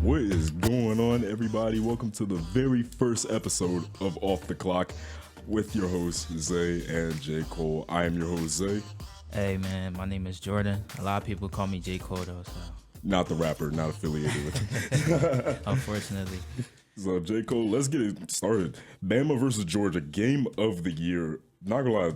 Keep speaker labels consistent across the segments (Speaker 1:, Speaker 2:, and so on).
Speaker 1: What is going on, everybody? Welcome to the very first episode of Off the Clock with your hosts, Zay and J.Cole. I am your host, Zay.
Speaker 2: Hey, man, my name is Jordan. A lot of people call me J.Cole, though, so.
Speaker 1: Not the rapper, not affiliated with
Speaker 2: Unfortunately.
Speaker 1: So, J.Cole, let's get it started. Bama versus Georgia, game of the year. Not gonna lie,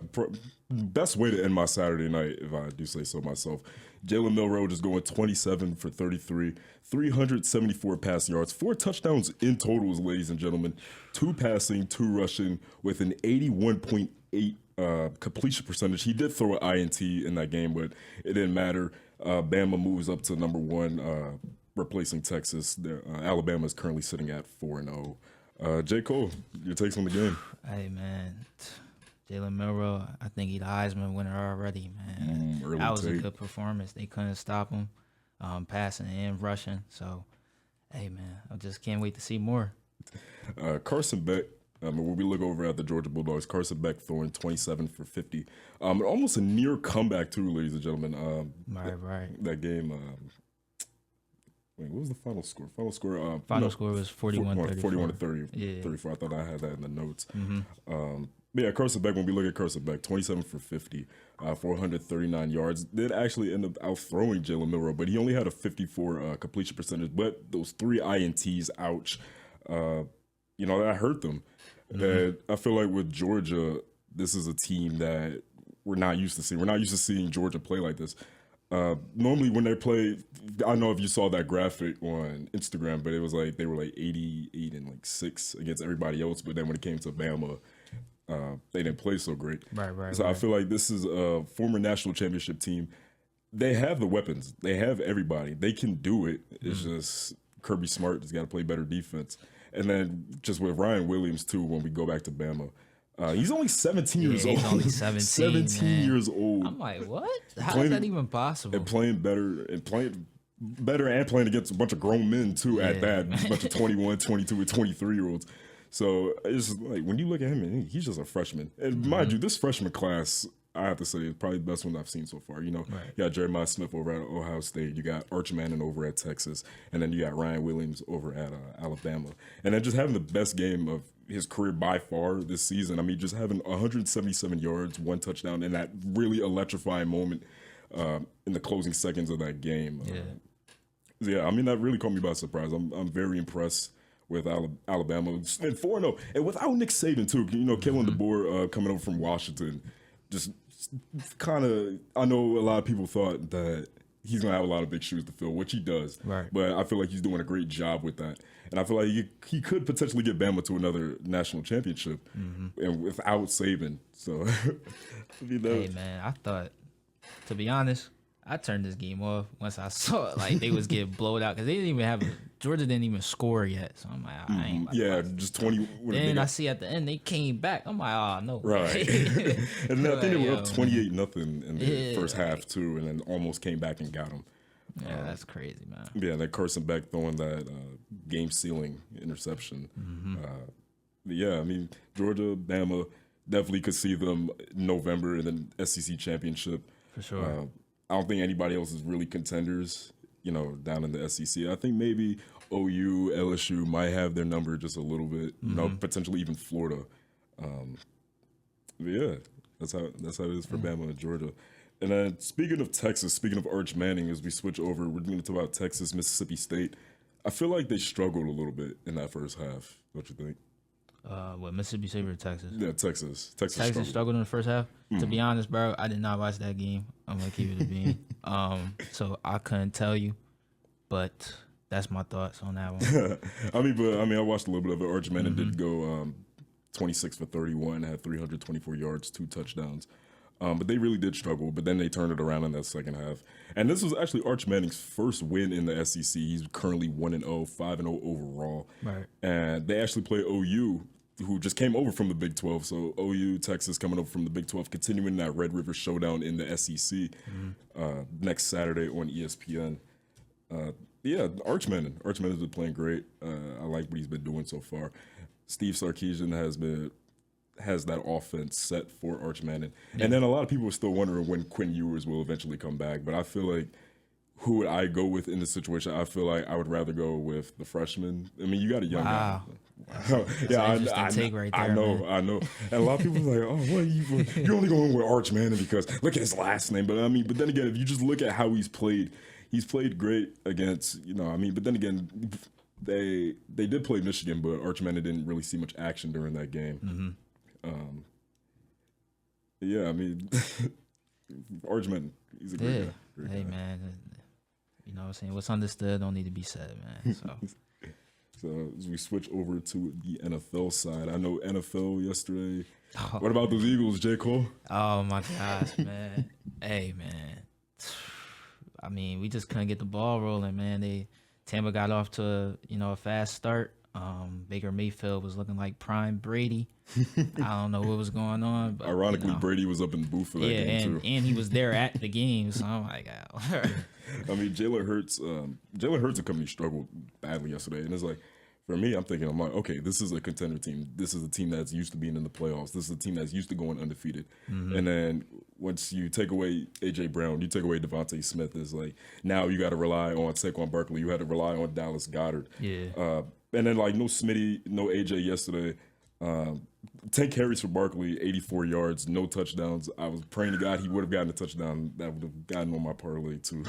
Speaker 1: best way to end my Saturday night, if I do say so myself. Jalen Milroe just going 27 for 33, 374 passing yards, 4 touchdowns in totals, ladies and gentlemen. 2 passing, 2 rushing, with an 81.8 completion percentage. He did throw an INT in that game, but it didn't matter. Bama moves up to number 1, replacing Texas. Alabama is currently sitting at 4-0. J. Cole, your takes on the game?
Speaker 2: Hey, man. Jalen Milroe, I think he's the Heisman winner already, man. That was a good performance. They couldn't stop him, passing and rushing. So, hey, man, I just can't wait to see more.
Speaker 1: Carson Beck, when we look over at the Georgia Bulldogs, Carson Beck throwing 27 for 50. Almost a near comeback, too, ladies and gentlemen.
Speaker 2: Right.
Speaker 1: That game, wait, what was the final score? Final score
Speaker 2: was 41-34.
Speaker 1: 41-30.
Speaker 2: Yeah.
Speaker 1: 34. I thought I had that in the notes. But yeah, Carson Beck, when we look at Carson Beck, 27 for 50, 439 yards. Did actually end up outthrowing Jalen Milroe, but he only had a 54 completion percentage. But those 3 INTs, ouch, that hurt them. And I feel like with Georgia, this is a team that we're not used to seeing. We're not used to seeing Georgia play like this. Normally when they play, I don't know if you saw that graphic on Instagram, but it was like they were like 88 and like 6 against everybody else. But then when it came to Bama, they didn't play so great.
Speaker 2: Right.
Speaker 1: So I feel like this is a former national championship team. They have the weapons. They have everybody. They can do it. It's just Kirby Smart has got to play better defense. And then just with Ryan Williams, too, when we go back to Bama. He's only 17 years old.
Speaker 2: He's only 17,
Speaker 1: 17 years old.
Speaker 2: I'm like, what? How is that even possible?
Speaker 1: And playing better and playing against a bunch of grown men, too, at that. A bunch of 21, 22, and 23-year-olds. So it's just like when you look at him, he's just a freshman. And mind you, this freshman class, I have to say, is probably the best one I've seen so far. You got Jeremiah Smith over at Ohio State, you got Arch Manning over at Texas, and then you got Ryan Williams over at Alabama. And then just having the best game of his career by far this season. I mean, just having 177 yards, 1 touchdown, in that really electrifying moment in the closing seconds of that game. I mean, that really caught me by surprise. I'm very impressed with Alabama and 4-0, and without Nick Saban too. Kellen DeBoer coming over from Washington, just kind of. I know a lot of people thought that he's gonna have a lot of big shoes to fill, which he does.
Speaker 2: Right.
Speaker 1: But I feel like he's doing a great job with that, and I feel like he could potentially get Bama to another national championship, and without Saban. So,
Speaker 2: hey man, I thought, to be honest, I turned this game off once I saw they was getting blown out because they didn't even Georgia didn't even score yet. So I'm like, I ain't
Speaker 1: just 20.
Speaker 2: Then I see at the end they came back. I'm like, oh no.
Speaker 1: Right. And then I think they were up 28-0 in the first half too, and then almost came back and got them.
Speaker 2: Yeah, that's crazy, man.
Speaker 1: Yeah, that Carson Beck throwing that game-sealing interception. I mean, Georgia, Bama, definitely could see them in November in the SEC championship.
Speaker 2: For sure.
Speaker 1: I don't think anybody else is really contenders, down in the SEC. I think maybe OU, LSU might have their number just a little bit, potentially even Florida. That's how it is for Bama and Georgia. And then speaking of Texas, speaking of Arch Manning, as we switch over, we're going to talk about Texas, Mississippi State. I feel like they struggled a little bit in that first half. Don't you think?
Speaker 2: What, Mississippi State or Texas?
Speaker 1: Yeah, Texas.
Speaker 2: Texas struggled in the first half. To be honest, bro, I did not watch that game. I'm gonna keep it a bean. So I couldn't tell you, but that's my thoughts on that one.
Speaker 1: I watched a little bit of it. Arch Manning did go 26 for 31, had 324 yards, 2 touchdowns. But they really did struggle, but then they turned it around in that second half. And this was actually Arch Manning's first win in the SEC. He's currently 1-0, 5-0 overall.
Speaker 2: Right.
Speaker 1: And they actually play OU, who just came over from the Big 12. So OU, Texas coming over from the Big 12, continuing that Red River Showdown in the SEC next Saturday on ESPN. Arch Manning. Arch Manning's been playing great. I like what he's been doing so far. Steve Sarkisian has that offense set for Arch Manning. And then a lot of people are still wondering when Quinn Ewers will eventually come back. But I feel like who would I go with in this situation? I feel like I would rather go with the freshman. I mean, you got a young guy.
Speaker 2: That's an interesting take right there,
Speaker 1: I know. And a lot of people are like, "Oh, what you're only going with Arch Manning because look at his last name." But then again, if you just look at how he's played great against, But then again, they did play Michigan, but Arch Manning didn't really see much action during that game. Yeah, I mean, Arch Manning, he's a great guy.
Speaker 2: Hey, man. You know what I'm saying? What's understood don't need to be said, man.
Speaker 1: So as we switch over to the NFL side, I know NFL yesterday. What about those Eagles, J. Cole?
Speaker 2: Oh, my gosh, man. Hey, man. I mean, we just couldn't get the ball rolling, man. Tampa got off to a fast start. Baker Mayfield was looking like prime Brady. I don't know what was going on. But,
Speaker 1: ironically, Brady was up in the booth for that game too.
Speaker 2: And he was there at the game, so I'm like, oh.
Speaker 1: I mean, Jalen Hurts and company struggled badly yesterday, and it's like, for me, I'm like, okay, this is a contender team. This is a team that's used to being in the playoffs. This is a team that's used to going undefeated. And then once you take away A.J. Brown, you take away Devontae Smith, it's like, now you got to rely on Saquon Barkley. You had to rely on Dallas Goedert.
Speaker 2: Yeah.
Speaker 1: And then, like, no Smitty, no A.J. yesterday. 10 carries for Barkley, 84 yards, no touchdowns. I was praying to God he would have gotten a touchdown. That would have gotten on my parlay, too.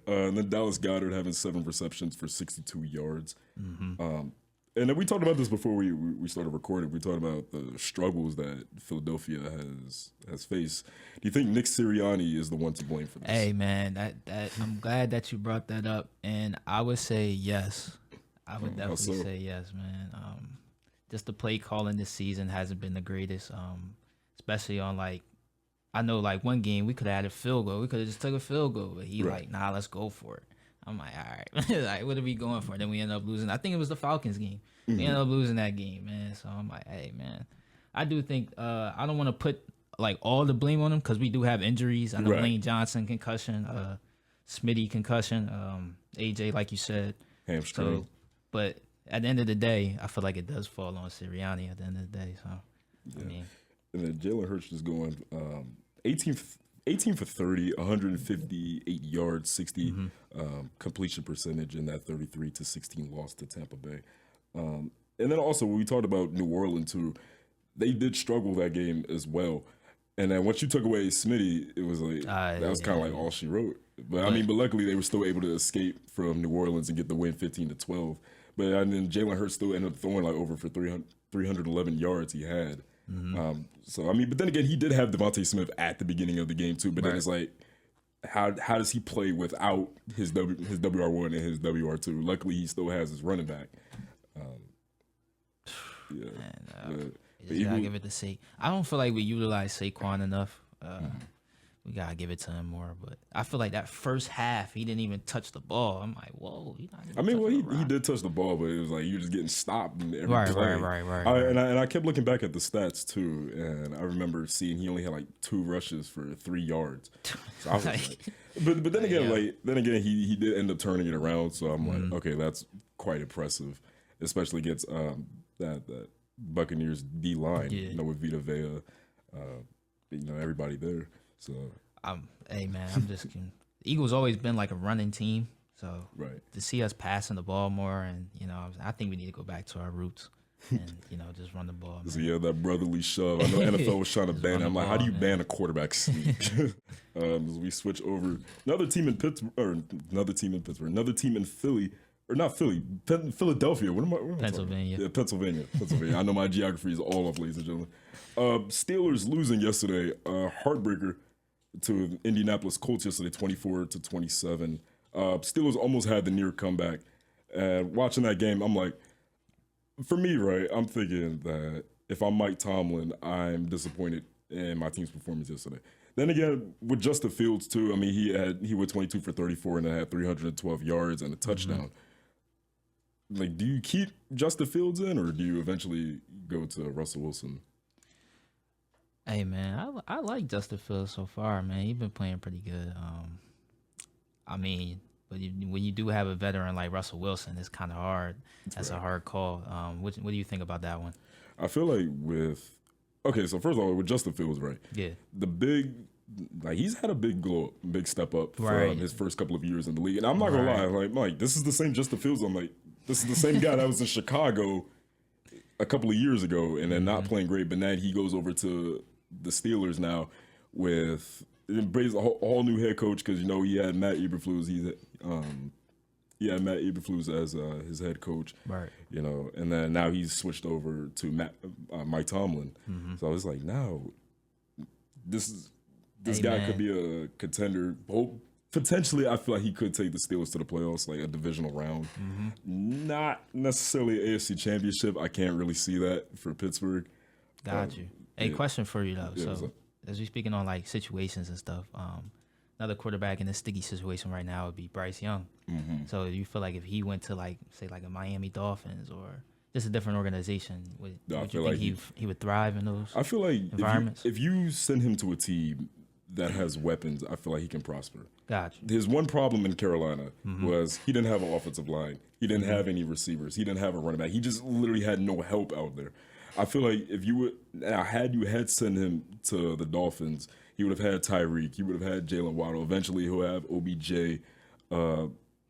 Speaker 1: And then Dallas Goedert having 7 receptions for 62 yards. And then we talked about this before we started recording. We talked about the struggles that Philadelphia has faced. Do you think Nick Sirianni is the one to blame for this?
Speaker 2: Hey, man, that I'm glad that you brought that up. And I would say yes. I would definitely say yes, man. Just the play calling this season hasn't been the greatest, especially on, like, I know, like, one game we could have had a field goal. We could have just took a field goal, but like, nah, let's go for it. I'm like, all right, like, what are we going for? Then we end up losing. I think it was the Falcons game. We ended up losing that game, man. So I'm like, hey, man, I do think I don't want to put, like, all the blame on them because we do have injuries. I know Lane Johnson concussion, Smitty concussion, AJ, like you said.
Speaker 1: Hamstring.
Speaker 2: But at the end of the day, I feel like it does fall on Sirianni at the end of the day. So, I mean.
Speaker 1: And then Jalen Hurts is going 18 for 30, 158 yards, 60 completion percentage in that 33-16 loss to Tampa Bay. And then also, when we talked about New Orleans, too, they did struggle that game as well. And then once you took away Smitty, it was like, that was kind of like all she wrote. But luckily they were still able to escape from New Orleans and get the win 15-12. But and then Jalen Hurts still ended up throwing like over for 311 yards he had. But then again, he did have Devontae Smith at the beginning of the game too. But then it's like, how does he play without his WR1 and his WR2? Luckily, he still has his running back.
Speaker 2: You gotta give it to Saquon. I don't feel like we utilize Saquon enough. We gotta give it to him more. But I feel like that first half, he didn't even touch the ball. I'm like, whoa. He
Speaker 1: did touch the ball, but it was like you're just getting stopped in every play.
Speaker 2: Right.
Speaker 1: And I kept looking back at the stats too, and I remember seeing he only had like 2 rushes for 3 yards. So I was like, but then again, he did end up turning it around. So I'm like, okay, that's quite impressive, especially against that Buccaneers D line, with Vita Vea, everybody there. So,
Speaker 2: hey man, I'm just the Eagles always been like a running team. So to see us passing the ball more, and I think we need to go back to our roots and just run the ball.
Speaker 1: So that brotherly shove. I know NFL was trying to ban it. I'm like, how do you ban a quarterback sneak? As we switch over, another team in Philly. Or not Philly, Philadelphia. What am I
Speaker 2: Pennsylvania.
Speaker 1: Yeah, Pennsylvania. I know my geography is all off, ladies and gentlemen. Steelers losing yesterday, heartbreaker to Indianapolis Colts yesterday, 24-27. Steelers almost had the near comeback. And watching that game, I'm like, for me, I'm thinking that if I'm Mike Tomlin, I'm disappointed in my team's performance yesterday. Then again, with Justin Fields too, I mean, he went 22 for 34 and had 312 yards and a touchdown. Like, do you keep Justin Fields in, or do you eventually go to Russell Wilson?
Speaker 2: Hey man, I like Justin Fields so far, man. He's been playing pretty good. But when you do have a veteran like Russell Wilson, it's kind of hard. That's a hard call. What do you think about that one?
Speaker 1: I feel like so first of all, with Justin Fields, the big like he's had a big step up from
Speaker 2: Right.
Speaker 1: his first couple of years in the league. And I'm not gonna lie, like Mike, this is the same Justin Fields. I'm like, this is the same guy that was in Chicago a couple of years ago and then not playing great, but now he goes over to the Steelers now with brings a whole new head coach because he had Matt Eberflus. He had Matt Eberflus as his head coach,
Speaker 2: right?
Speaker 1: And then now he's switched over to Mike Tomlin. So I was like, now this guy could be a contender. Potentially, I feel like he could take the Steelers to the playoffs, like a divisional round. Not necessarily AFC Championship. I can't really see that for Pittsburgh.
Speaker 2: Got you. Hey, question for you though. So, as we speaking on like situations and stuff, another quarterback in this sticky situation right now would be Bryce Young. So, do you feel like if he went to like say like a Miami Dolphins or just a different organization, would you think he would thrive in those?
Speaker 1: I feel like
Speaker 2: environments?
Speaker 1: If you send him to a team that has weapons, I feel like he can prosper.
Speaker 2: Gotcha.
Speaker 1: His one problem in Carolina was he didn't have an offensive line. He didn't have any receivers. He didn't have a running back. He just literally had no help out there. I feel like if you had sent him to the Dolphins, he would have had Tyreek. He would have had Jalen Waddle. Eventually, he'll have OBJ.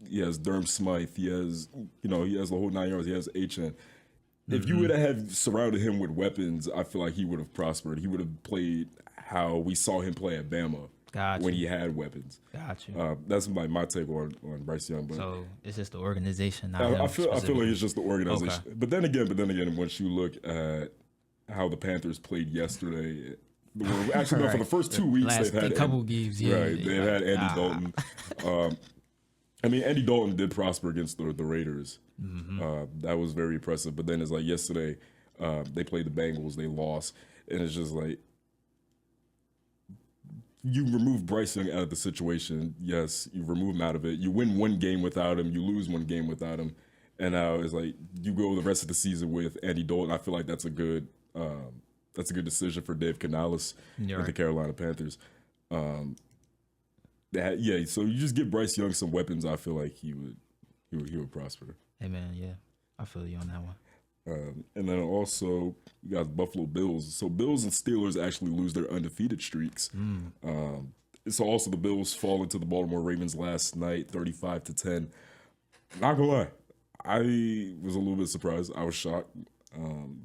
Speaker 1: He has Durham Smythe. He has the whole 9 yards. He has HN. If you would have surrounded him with weapons, I feel like he would have prospered. He would have played how we saw him play at Bama when he had weapons.
Speaker 2: Gotcha.
Speaker 1: That's my take on Bryce Young. But
Speaker 2: so it's just the organization. Not
Speaker 1: I feel like it's just the organization.
Speaker 2: Okay.
Speaker 1: But then again, once you look at how the Panthers played yesterday, actually for the first 2 weeks they've had
Speaker 2: couple games. Yeah,
Speaker 1: right. They've had Andy Dalton. Andy Dalton did prosper against the Raiders. That was very impressive. But then it's like yesterday, they played the Bengals, they lost, and it's just like you remove Bryce Young out of the situation. Yes, you remove him out of it. You win one game without him, you lose one game without him, and now it's like you go the rest of the season with Andy Dalton. I feel like that's a good decision for Dave Canales with the Carolina Panthers. So you just give Bryce Young some weapons. I feel like he would prosper.
Speaker 2: Hey man, yeah, I feel you on that one.
Speaker 1: And then also you got Buffalo Bills. So Bills and Steelers actually lose their undefeated streaks. So also the Bills fall into the Baltimore Ravens last night, 35-10. Not gonna lie, I was a little bit surprised. I was shocked.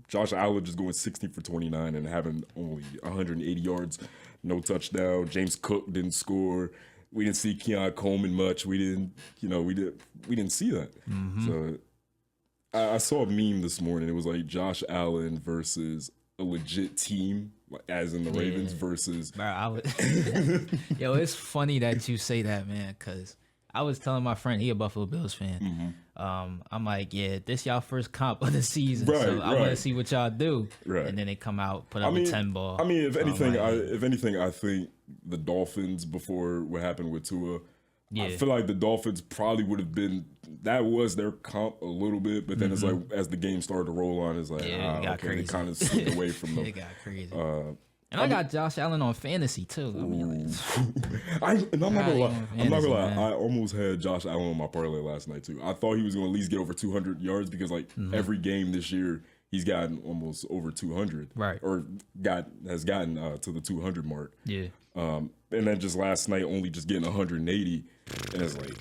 Speaker 1: Josh Allen just going 16 for 29 and having only 180 yards, no touchdown. James Cook didn't score. We didn't see Keon Coleman much. We didn't see that. So I saw a meme this morning. It was like Josh Allen versus a legit team, as in the Ravens versus.
Speaker 2: Bro, yo, it's funny that you say that, man, because I was telling my friend, he a Buffalo Bills fan. I'm like, yeah, this y'all first comp of the season, so I want to see what y'all do. Right. And then they come out, put up a 10 ball.
Speaker 1: I mean, if anything, I think the Dolphins, before what happened with Tua, I feel like the Dolphins probably would have been, that was their comp a little bit, but then it's like, as the game started to roll on, it's like, okay, they kind of slipped away from them.
Speaker 2: It got crazy. And I got Josh Allen on fantasy too. I mean,
Speaker 1: I'm not gonna lie. I almost had Josh Allen on my parlay last night too. I thought he was gonna at least get over 200 yards because every game this year he's gotten almost over 200,
Speaker 2: right?
Speaker 1: Or has gotten to the 200 mark.
Speaker 2: Yeah.
Speaker 1: And then just last night only just getting 180, and it's like,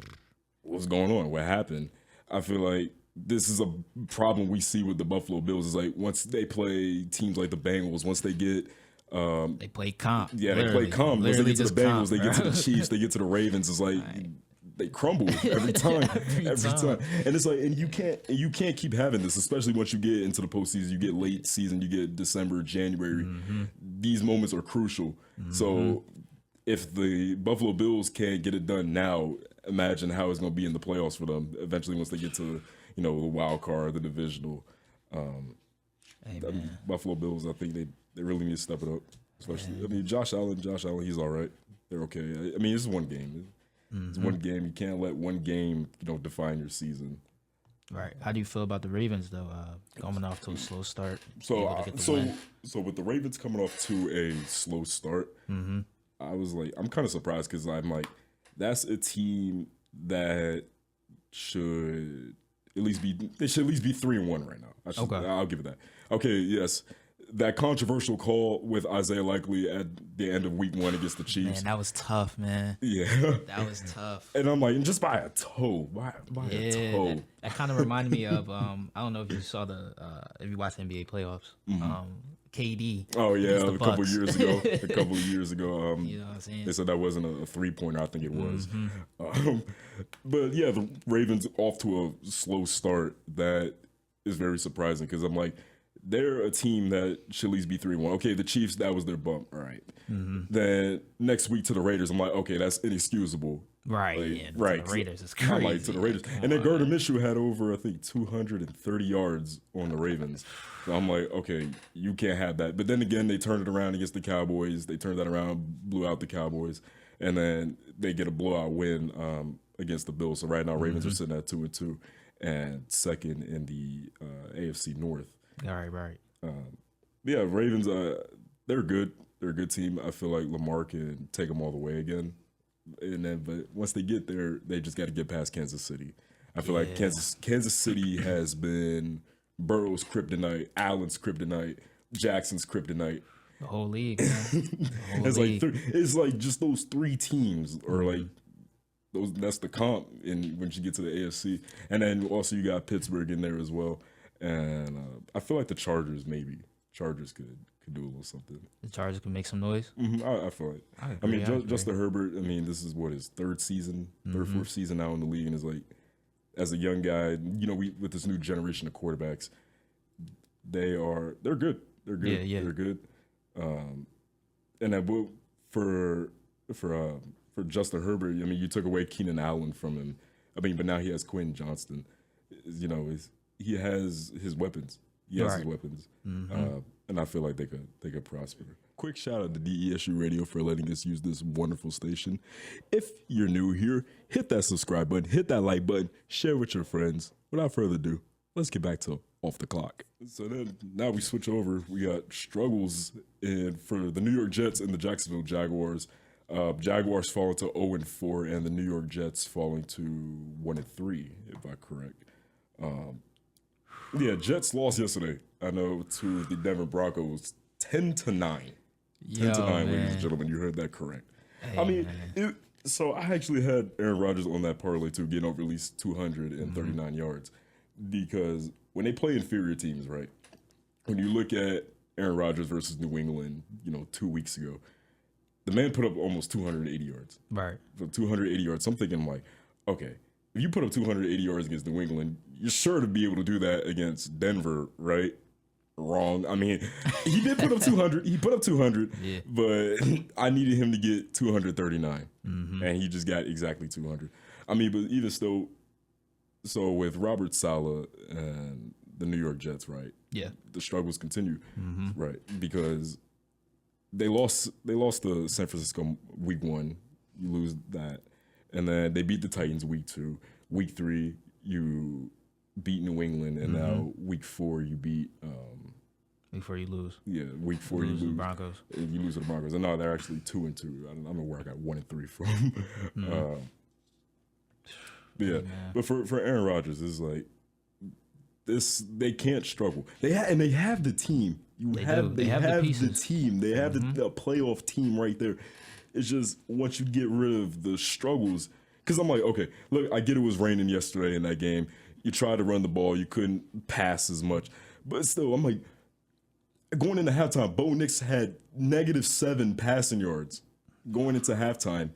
Speaker 1: what's going on? What happened? I feel like this is a problem we see with the Buffalo Bills. Is like once they play teams like the Bengals, once they get
Speaker 2: they play comp.
Speaker 1: Yeah, they play comp. Once they get to the Bengals, they get to the Chiefs, they get to the Ravens. It's like they crumble every time, every time. And it's like, and you can't keep having this, especially once you get into the postseason. You get late season, you get December, January. These moments are crucial. So if the Buffalo Bills can't get it done now, imagine how it's going to be in the playoffs for them eventually once they get to the wild card, the divisional. Buffalo Bills, I think they really need to step it up. Especially, I mean, Josh Allen, he's all right. They're okay. I mean, it's one game. It's one game. You can't let one game, define your season.
Speaker 2: Right. How do you feel about the Ravens though? Coming off to a slow start.
Speaker 1: So with the Ravens coming off to a slow start, I was like, I'm kind of surprised because I'm like, that's a team that should at least be 3-1 right now. I'll give it that. Okay, yes. that controversial call with Isaiah Likely at the end of week 1 against the Chiefs.
Speaker 2: Man, that was tough, man.
Speaker 1: Yeah.
Speaker 2: That was tough.
Speaker 1: And I'm like, just by a toe. By a toe.
Speaker 2: That kind of reminded me of, I don't know if you saw if you watched the NBA playoffs. KD.
Speaker 1: Oh, yeah, a couple of years ago.
Speaker 2: You know what I'm saying?
Speaker 1: They said that wasn't a 3-pointer. I think it was. But, yeah, the Ravens off to a slow start. That is very surprising because I'm like, they're a team that should at least be 3-1. Okay, the Chiefs, that was their bump. All right. Then next week to the Raiders, I'm like, okay, that's inexcusable.
Speaker 2: Right.
Speaker 1: Like,
Speaker 2: yeah,
Speaker 1: right.
Speaker 2: The Raiders is crazy.
Speaker 1: I'm like, to the Raiders. And then Gardner Minshew had over, I think, 230 yards on the Ravens. So I'm like, okay, you can't have that. But then again, they turned it around against the Cowboys. They turned that around, blew out the Cowboys. And then they get a blowout win against the Bills. So right now, Ravens are sitting at 2-2 and second in the AFC North.
Speaker 2: Right.
Speaker 1: Yeah, Ravens, they're good. They're a good team. I feel like Lamar can take them all the way again. And then, but once they get there, they just got to get past Kansas City. I feel like Kansas City has been Burrow's kryptonite, Allen's kryptonite, Jackson's kryptonite.
Speaker 2: The whole league, man.
Speaker 1: It's like just those 3 teams, or like those. That's the comp. And when you get to the AFC, and then also you got Pittsburgh in there as well. And I feel like the Chargers could do a little something.
Speaker 2: The Chargers could make some noise.
Speaker 1: I feel like. I mean, Justin Herbert. I mean, this is his third, fourth season now in the league, and is like, as a young guy, with this new generation of quarterbacks, they're good. They're good.
Speaker 2: Yeah.
Speaker 1: They're good. And then for Justin Herbert, I mean, you took away Keenan Allen from him. I mean, but now he has Quentin Johnston. He has his weapons. And I feel like they could prosper. Quick shout out to DESU Radio for letting us use this wonderful station. If you're new here, hit that subscribe button, hit that like button, share with your friends. Without further ado, let's get back to Off the Clock. So then now we switch over. We got struggles for the New York Jets and the Jacksonville Jaguars. Jaguars falling to 0-4, and the New York Jets falling to 1-3, if I'm correct. Yeah, Jets lost yesterday. I know, to the Denver Broncos, 10-9. 10-9, ladies and gentlemen. You heard that correct. Hey, I mean, so I actually had Aaron Rodgers on that parlay too, getting over at least 239 yards, because when they play inferior teams, right? When you look at Aaron Rodgers versus New England, 2 weeks ago, the man put up almost 280 yards.
Speaker 2: Right.
Speaker 1: So 280 yards. So I'm thinking, like, okay, if you put up 280 yards against New England, you're sure to be able to do that against Denver, right? Wrong. I mean, he did put up 200. He put up 200, but I needed him to get 239, and he just got exactly 200. I mean, but even still, so with Robert Saleh and the New York Jets, right?
Speaker 2: Yeah.
Speaker 1: The struggles continue, right? Because they lost to San Francisco week 1. You lose that. And then they beat the Titans week 2. Week 3, you beat New England, and now week 4 you beat.
Speaker 2: Week 4 you lose.
Speaker 1: Yeah, week 4 you lose
Speaker 2: to the Broncos.
Speaker 1: You lose to the Broncos, and now they're actually 2-2. I don't know where I got 1-3 from. Yeah, but for Aaron Rodgers, it's like this. They can't struggle. They have the team. They have the team. They have the playoff team right there. It's just once you get rid of the struggles, because I'm like, okay, look, I get it was raining yesterday in that game. You tried to run the ball, you couldn't pass as much, but still, I'm like, going into halftime, Bo Nix had -7 passing yards going into halftime,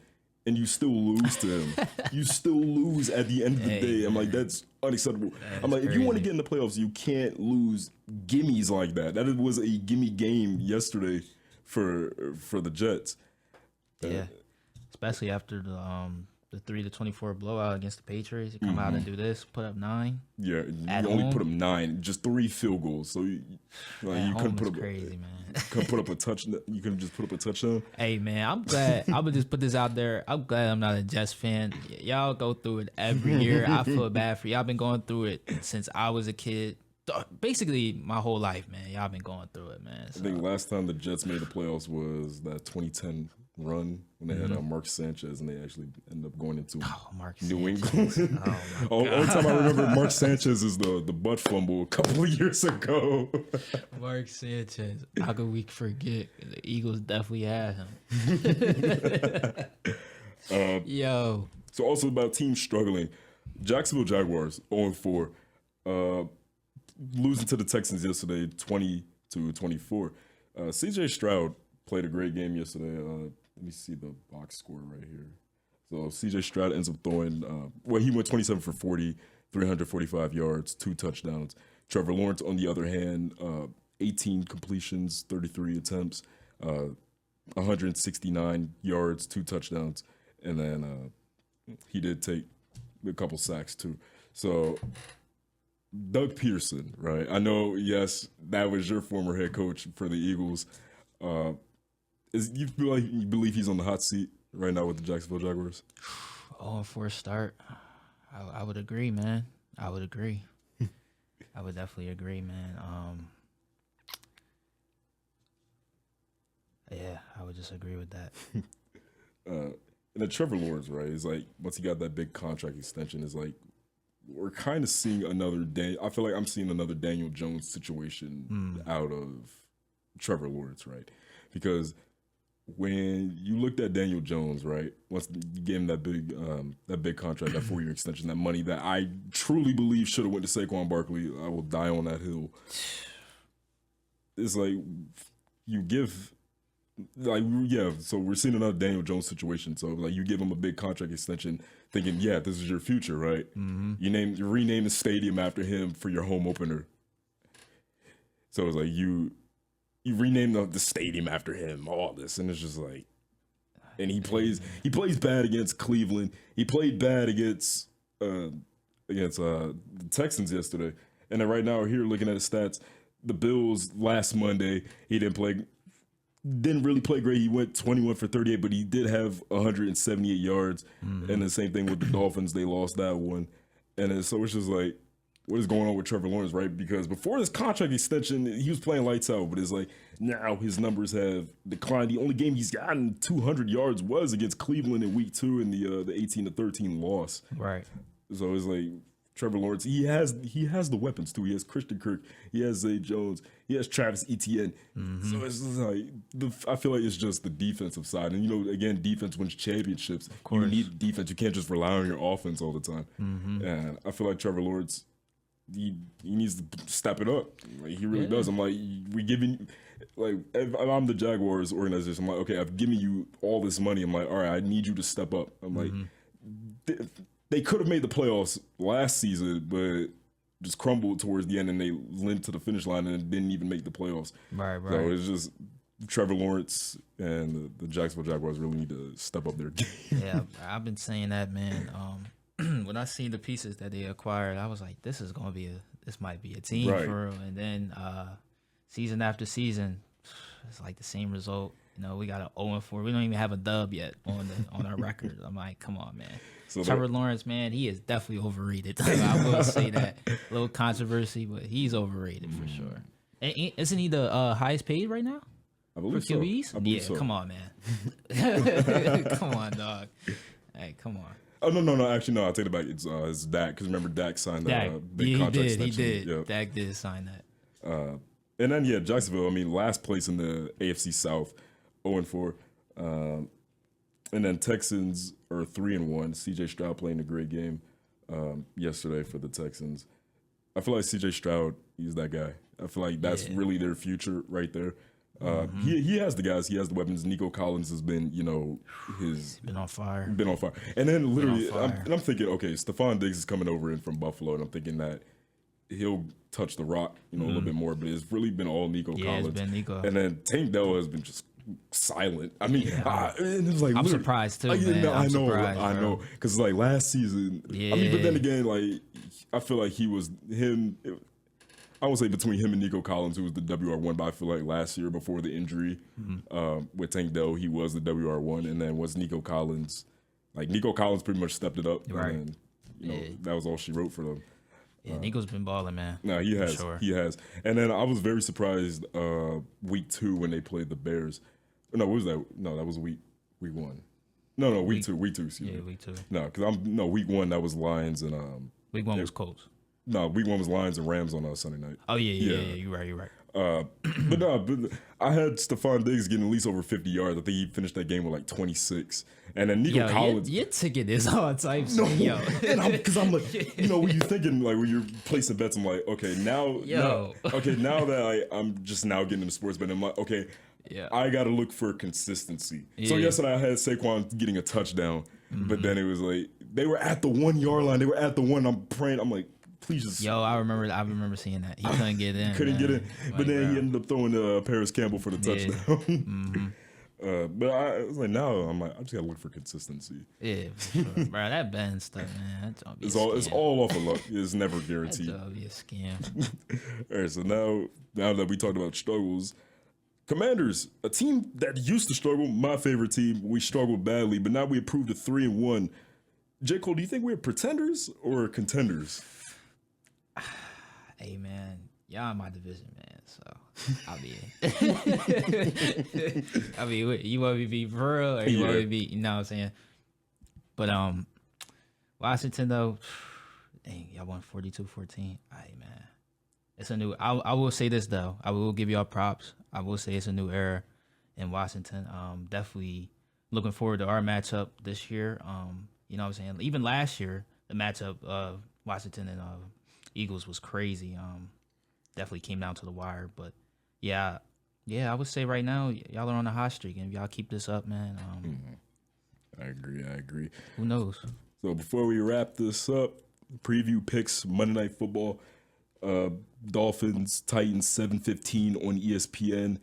Speaker 1: and you still lose to him. You still lose at the end of the day. I'm like, that's unacceptable. I'm like, if you want to get in the playoffs, you can't lose gimmies like that. That was a gimme game yesterday for the Jets.
Speaker 2: Yeah, especially after the 3-24 blowout against the Patriots. You come out and do this, put up 9.
Speaker 1: Yeah, you only put up 9, just 3 field goals. So you couldn't put up
Speaker 2: crazy, man.
Speaker 1: Couldn't put up a touchdown. You couldn't just put up a touchdown.
Speaker 2: Hey, man, I'm glad. I would just put this out there. I'm glad I'm not a Jets fan. Y'all go through it every year. I feel bad for y'all. Been going through it since I was a kid. Basically, my whole life, man. Y'all been going through it, man. So.
Speaker 1: I think last time the Jets made the playoffs was that 2010 run when they had Mark Sanchez, and they actually ended up going into
Speaker 2: Mark
Speaker 1: New
Speaker 2: Sanchez.
Speaker 1: England. Only time I remember Mark Sanchez is the butt fumble a couple of years ago.
Speaker 2: Mark Sanchez. How could we forget? The Eagles definitely had him. Yo.
Speaker 1: So also about teams struggling. Jacksonville Jaguars 0-4. Losing to the Texans yesterday 20-24. CJ Stroud played a great game yesterday. Let me see the box score right here. So CJ Stroud ends up throwing, he went 27 for 40, 345 yards, 2 touchdowns. Trevor Lawrence, on the other hand, 18 completions, 33 attempts, 169 yards, 2 touchdowns. And then he did take a couple sacks too. So Doug Peterson, right? I know, yes, that was your former head coach for the Eagles. You believe he's on the hot seat right now with the Jacksonville Jaguars?
Speaker 2: For a start, I would agree, man. I would agree. I would definitely agree, man. Yeah, I would just agree with that.
Speaker 1: And then Trevor Lawrence, right? Is like once he got that big contract extension, is like we're kind of seeing another I feel like I'm seeing another Daniel Jones situation out of Trevor Lawrence, right? Because when you looked at Daniel Jones, right, once you gave him that big contract, that 4-year extension, that money that I truly believe should have went to Saquon Barkley, I will die on that hill. It's like you give, like, yeah, so we're seeing another Daniel Jones situation. So like you give him a big contract extension thinking, yeah, this is your future, right? Mm-hmm. You rename the stadium after him for your home opener. So it's like you rename the stadium after him, all this, and it's just like, and he plays bad against Cleveland. He played bad against the Texans yesterday, and then right now we're here looking at his stats. The Bills last Monday, he didn't really play great. He went 21 for 38, but he did have 178 yards. Mm-hmm. And the same thing with the Dolphins, they lost that one, and so it's just like, what is going on with Trevor Lawrence, right? Because before this contract extension, he was playing lights out, but it's like now his numbers have declined. The only game he's gotten 200 yards was against Cleveland in week 2 in the 18-13 loss.
Speaker 2: Right.
Speaker 1: So it's like Trevor Lawrence, he has the weapons too. He has Christian Kirk, he has Zay Jones, he has Travis Etienne. Mm-hmm. So it's like I feel like it's just the defensive side, and again, defense wins championships. You need defense. You can't just rely on your offense all the time. Mm-hmm. And I feel like Trevor Lawrence, he needs to step it up. Like, he really does. I'm like, we giving, like, if I'm the Jaguars organization, I'm like, okay, I've given you all this money. I'm like, all right, I need you to step up. I'm like, they could have made the playoffs last season, but just crumbled towards the end, and they limped to the finish line and didn't even make the playoffs.
Speaker 2: Right.
Speaker 1: So it's just Trevor Lawrence and the Jacksonville Jaguars really need to step up their game.
Speaker 2: Yeah, I've been saying that, man. When I seen the pieces that they acquired, I was like, this might be a team for real. And then season after season, it's like the same result. We got an 0-4. We don't even have a dub yet on our record. I'm like, come on, man. So Trevor Lawrence, man, he is definitely overrated. I will say that. A little controversy, but he's overrated for sure. And isn't he the highest paid right now?
Speaker 1: I believe
Speaker 2: for QBs?
Speaker 1: So. I believe so.
Speaker 2: Come on, man. Come on, dog. Hey, come on.
Speaker 1: Oh, no. Actually, no. I take it back. It's Dak. Because remember, Dak signed that big contract extension.
Speaker 2: He did. Yep. Dak did sign that.
Speaker 1: And then, Jacksonville, I mean, last place in the AFC South, 0-4. And then Texans are 3-1. CJ Stroud playing a great game yesterday for the Texans. I feel like CJ Stroud, he's that guy. I feel like that's really their future right there. He has the guys. He has the weapons. Nico Collins has been,
Speaker 2: been on fire.
Speaker 1: And then literally, I'm thinking, okay, Stephon Diggs is coming over in from Buffalo, and I'm thinking that he'll touch the rock, a little bit more. But it's really been all Nico Collins.
Speaker 2: It's been Nico.
Speaker 1: And then Tank Dell has been just silent. I mean, and it's like
Speaker 2: I'm surprised too. Man.
Speaker 1: I know, because like last season. I mean, but then again, like I feel like he was him. I would say between him and Nico Collins, who was the WR1, but I feel like last year before the injury with Tank Dell, he was the WR1, and then was Nico Collins. Like Nico Collins pretty much stepped it up,
Speaker 2: right?
Speaker 1: And that was all she wrote for them.
Speaker 2: Yeah, Nico's been balling, man.
Speaker 1: No, he has. Sure. He has. And then I was very surprised week 2 when they played the Bears. No, what was that? No, that was week Week 1. No, week 2. Week 2. Excuse me.
Speaker 2: Week 2.
Speaker 1: No, because week 1 that was Lions and
Speaker 2: Week 1 was Colts.
Speaker 1: No, week 1 was Lions and Rams on Sunday night.
Speaker 2: Oh yeah. You're right.
Speaker 1: But I had Stephon Diggs getting at least over 50 yards. I think he finished that game with like 26. And then Nico Collins.
Speaker 2: Your ticket is all types.
Speaker 1: No, because I'm like, when you're thinking, like, when you're placing bets, I'm like, okay, now that I'm just now getting into sports betting, I'm like, okay, I got to look for consistency. Yeah. So yesterday I had Saquon getting a touchdown, but then it was like, they were at the 1 yard line. They were at the one. I'm praying. I'm like, please just.
Speaker 2: I remember seeing that. He couldn't get in.
Speaker 1: Get in. But then he ended up throwing Paris Campbell for the touchdown. But I was like, now I'm like, I just gotta look for consistency.
Speaker 2: Yeah, for sure. Bro, that Ben stuff, man.
Speaker 1: It's all off of luck. It's never guaranteed.
Speaker 2: That'll be a scam.
Speaker 1: All right, so now that we talked about struggles, Commanders, a team that used to struggle, my favorite team, we struggled badly, but now we improved to 3-1. J. Cole, do you think we're pretenders or contenders?
Speaker 2: Hey, man, y'all in my division, man. So I mean, you want me to be for real, or you want me to be, you know what I'm saying? But Washington though, dang, y'all won 42-14. Hey, man, it's a new. I will say this though. I will give y'all props. I will say it's a new era in Washington. Definitely looking forward to our matchup this year. You know what I'm saying? Even last year, the matchup of Washington and Eagles was crazy. Definitely came down to the wire. But yeah, I would say right now, y'all are on a hot streak. And if y'all keep this up, man.
Speaker 1: I agree.
Speaker 2: Who knows?
Speaker 1: So before we wrap this up, preview picks, Monday Night Football, Dolphins, Titans, 7:15 on ESPN,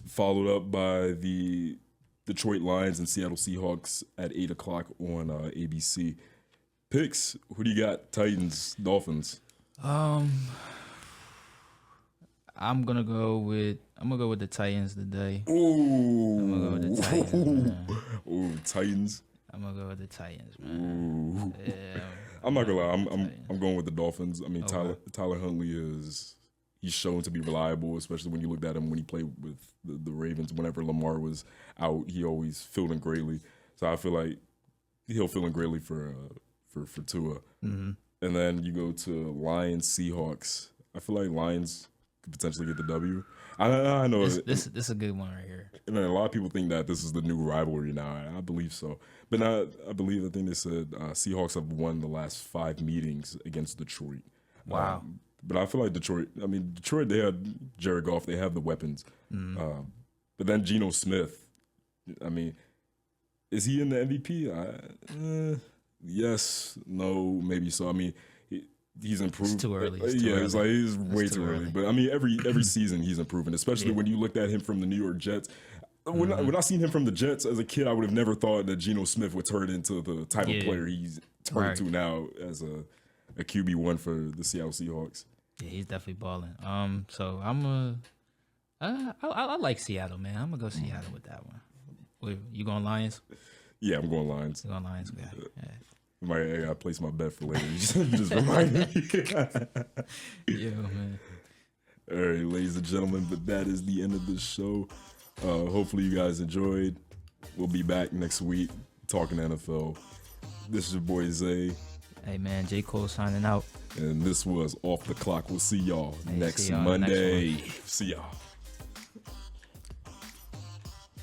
Speaker 1: followed up by the Detroit Lions and Seattle Seahawks at 8 o'clock on ABC. Picks, who do you got? Titans, Dolphins?
Speaker 2: I'm gonna go with the Titans today.
Speaker 1: Ooh.
Speaker 2: I'm gonna go with the Titans, man.
Speaker 1: Ooh, Titans.
Speaker 2: I'm gonna go with the Titans, man.
Speaker 1: Ooh. Yeah, I'm not gonna lie. I'm going with the Dolphins. I mean,
Speaker 2: Okay.
Speaker 1: Tyler Huntley he's shown to be reliable, especially when you looked at him when he played with the Ravens. Whenever Lamar was out, he always filled in greatly. So I feel like he'll fill in greatly for Tua.
Speaker 2: Mm-hmm.
Speaker 1: And then you go to Lions, Seahawks. I feel like Lions could potentially get the W. I know
Speaker 2: this is a good one right here.
Speaker 1: And a lot of people think that this is the new rivalry now. I believe so. But I think they said Seahawks have won the last 5 meetings against Detroit.
Speaker 2: Wow.
Speaker 1: But I feel like Detroit, they had Jared Goff. They have the weapons.
Speaker 2: Mm.
Speaker 1: But then Geno Smith, is he in the MVP? Yes, no, maybe so. He's improved.
Speaker 2: It's too early.
Speaker 1: It's like he's way too early. But every season he's improving, especially when you looked at him from the New York Jets. When I seen him from the Jets as a kid, I would have never thought that Geno Smith would turn into the type of player he's turned to now as a QB1 for the Seattle Seahawks.
Speaker 2: Yeah, he's definitely balling. So I like Seattle, man. I'm gonna go Seattle with that one. Wait, you going Lions?
Speaker 1: Yeah, I'm going Lions.
Speaker 2: You going Lions? Okay. Yeah.
Speaker 1: I gotta place my bet for later. You just reminded me.
Speaker 2: Yeah, man.
Speaker 1: All right, ladies and gentlemen, but that is the end of the show. Hopefully you guys enjoyed. We'll be back next week talking NFL. This is your boy Zay.
Speaker 2: Hey, man, J. Cole signing out.
Speaker 1: And this was Off the Clock. We'll see y'all next
Speaker 2: Monday.
Speaker 1: See y'all.